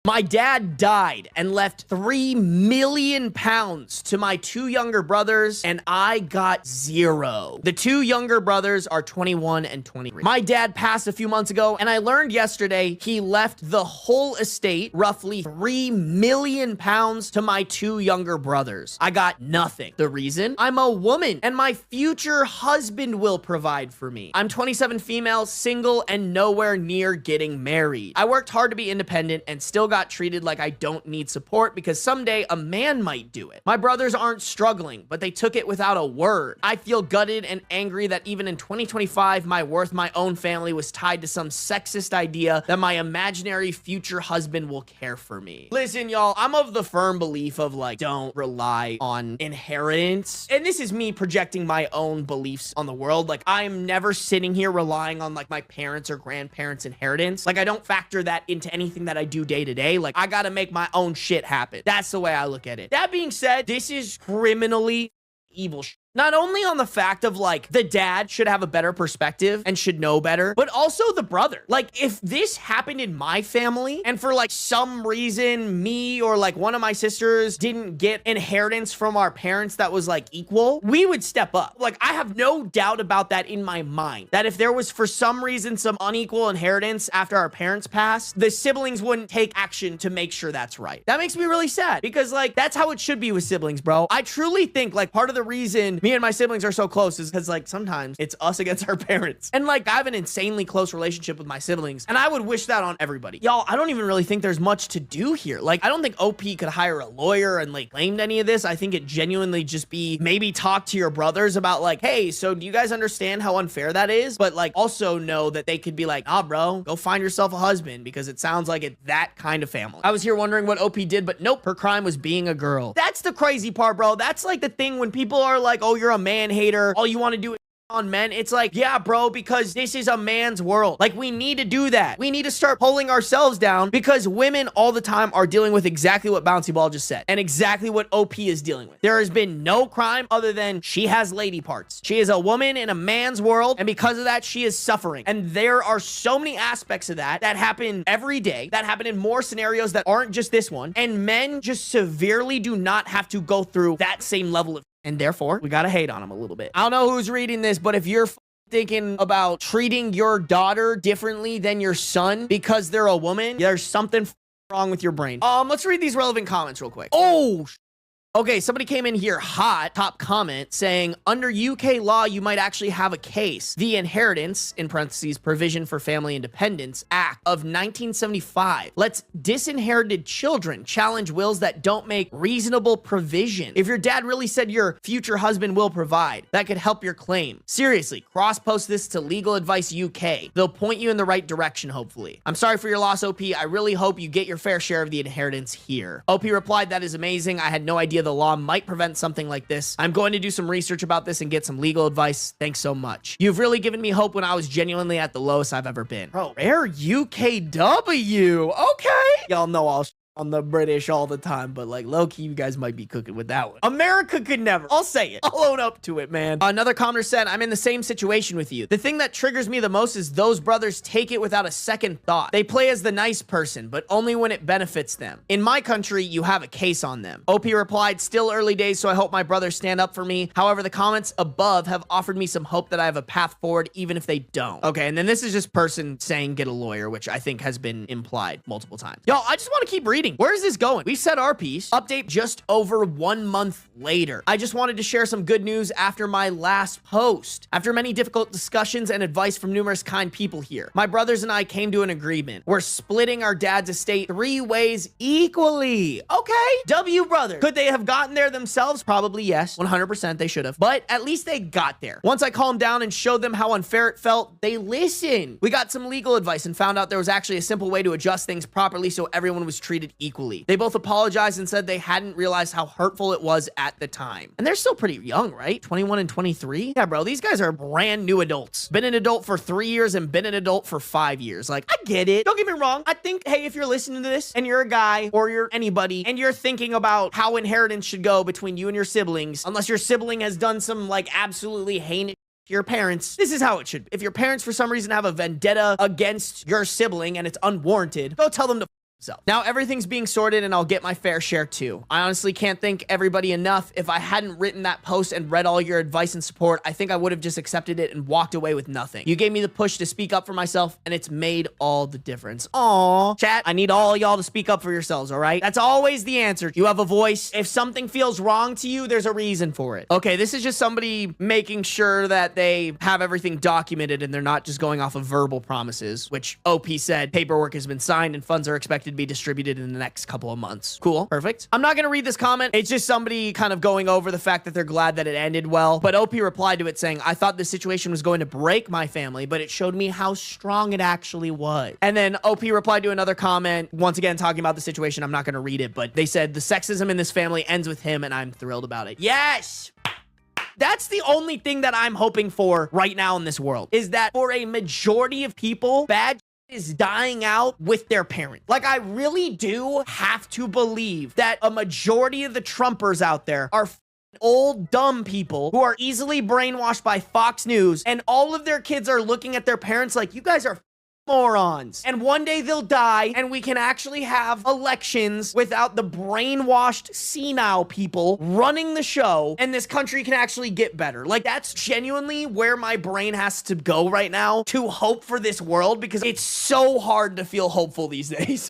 My dad died and left 3 million pounds to my 2 younger brothers, and I got 0. The 2 younger brothers are 21 and 23. My dad passed a few months ago, and I learned yesterday he left the whole estate, roughly 3 million pounds, to my 2 younger brothers. I got nothing. The reason? I'm a woman, and my future husband will provide for me. I'm 27 female, single, and nowhere near getting married. I worked hard to be independent and still got treated like I don't need support because someday a man might do it. My brothers aren't struggling, but they took it without a word. I feel gutted and angry that even in 2025, my worth, my own family was tied to some sexist idea that my imaginary future husband will care for me. Listen, y'all, I'm of the firm belief of like, don't rely on inheritance. And this is me projecting my own beliefs on the world. Like, I'm never sitting here relying on like my parents or grandparents' inheritance. Like, I don't factor that into anything that I do day to day. Like, I gotta make my own shit happen. That's the way I look at it. That being said, this is criminally evil shit. Not only on the fact of like the dad should have a better perspective and should know better, but also the brother. Like, if this happened in my family and for like some reason me or like one of my sisters didn't get inheritance from our parents that was like equal, we would step up. Like, I have no doubt about that in my mind, that if there was for some reason some unequal inheritance after our parents passed, the siblings wouldn't take action to make sure that's right. That makes me really sad because like that's how it should be with siblings, bro. I truly think like part of the reason me and my siblings are so close is because like sometimes it's us against our parents. And like I have an insanely close relationship with my siblings, and I would wish that on everybody. Y'all, I don't even really think there's much to do here. Like, I don't think OP could hire a lawyer and like claim any of this. I think it genuinely just be maybe talk to your brothers about like, hey, so do you guys understand how unfair that is? But like also know that they could be like, nah, bro, go find yourself a husband, because it sounds like it's that kind of family. I was here wondering what OP did, but nope, her crime was being a girl. That's the crazy part, bro. That's like the thing when people are like, oh, you're a man hater, all you want to do is on men. It's like, yeah, bro, because this is a man's world. Like, we need to do that. We need to start pulling ourselves down, because women all the time are dealing with exactly what Bouncy Ball just said and exactly what OP is dealing with. There has been no crime other than she has lady parts. She is a woman in a man's world, and because of that, she is suffering. And there are so many aspects of that that happen every day, that happen in more scenarios that aren't just this one, and men just severely do not have to go through that same level of, and therefore, we gotta hate on them a little bit. I don't know who's reading this, but if you're thinking about treating your daughter differently than your son because they're a woman, there's something wrong with your brain. Let's read these relevant comments real quick. Oh, okay, somebody came in here hot, top comment, saying, under UK law, you might actually have a case. The Inheritance, in parentheses, Provision for Family Independence Act of 1975 lets disinherited children challenge wills that don't make reasonable provision. If your dad really said your future husband will provide, that could help your claim. Seriously, cross-post this to Legal Advice UK. They'll point you in the right direction, hopefully. I'm sorry for your loss, OP. I really hope you get your fair share of the inheritance here. OP replied, that is amazing. I had no idea the law might prevent something like this. I'm going to do some research about this and get some legal advice. Thanks so much. You've really given me hope when I was genuinely at the lowest I've ever been. Bro, rare UKW. Okay. Y'all know I'll on the British all the time, but like low-key, you guys might be cooking with that one. America could never. I'll say it. I'll own up to it, man. Another commenter said, I'm in the same situation with you. The thing that triggers me the most is those brothers take it without a second thought. They play as the nice person, but only when it benefits them. In my country, you have a case on them. OP replied, still early days, so I hope my brothers stand up for me. However, the comments above have offered me some hope that I have a path forward, even if they don't. Okay, and then this is just person saying get a lawyer, which I think has been implied multiple times. Y'all, I just want to keep reading. Where is this going? We said our piece. Update just over 1 month later. I just wanted to share some good news after my last post. After many difficult discussions and advice from numerous kind people here, my brothers and I came to an agreement. We're splitting our dad's estate 3 ways equally. Okay, W brother. Could they have gotten there themselves? Probably yes. 100% they should have. But at least they got there. Once I calmed down and showed them how unfair it felt, they listened. We got some legal advice and found out there was actually a simple way to adjust things properly so everyone was treated equally. They both apologized and said they hadn't realized how hurtful it was at the time. And they're still pretty young, right? 21 and 23? Yeah, bro, these guys are brand new adults. Been an adult for 3 years and been an adult for 5 years. Like, I get it. Don't get me wrong. I think, hey, if you're listening to this and you're a guy or you're anybody and you're thinking about how inheritance should go between you and your siblings, unless your sibling has done some like absolutely heinous to your parents, this is how it should be. If your parents for some reason have a vendetta against your sibling and it's unwarranted, go tell them to So now everything's being sorted and I'll get my fair share too. I honestly can't thank everybody enough. If I hadn't written that post and read all your advice and support, I think I would have just accepted it and walked away with nothing. You gave me the push to speak up for myself and it's made all the difference. Aww. Chat, I need all y'all to speak up for yourselves, all right? That's always the answer. You have a voice. If something feels wrong to you, there's a reason for it. Okay, this is just somebody making sure that they have everything documented and they're not just going off of verbal promises, which OP said paperwork has been signed and funds are expected to be distributed in the next couple of months. Cool. Perfect. I'm not going to read this comment. It's just somebody kind of going over the fact that they're glad that it ended well. But OP replied to it saying, I thought this situation was going to break my family, but it showed me how strong it actually was. And then OP replied to another comment, once again talking about the situation. I'm not going to read it, but they said the sexism in this family ends with him and I'm thrilled about it. Yes! That's the only thing that I'm hoping for right now in this world, is that for a majority of people, bad is dying out with their parents. Like, I really do have to believe that a majority of the Trumpers out there are old, dumb people who are easily brainwashed by Fox News, and all of their kids are looking at their parents like, you guys are morons. And one day they'll die and we can actually have elections without the brainwashed, senile people running the show, and this country can actually get better. Like, that's genuinely where my brain has to go right now to hope for this world, because it's so hard to feel hopeful these days.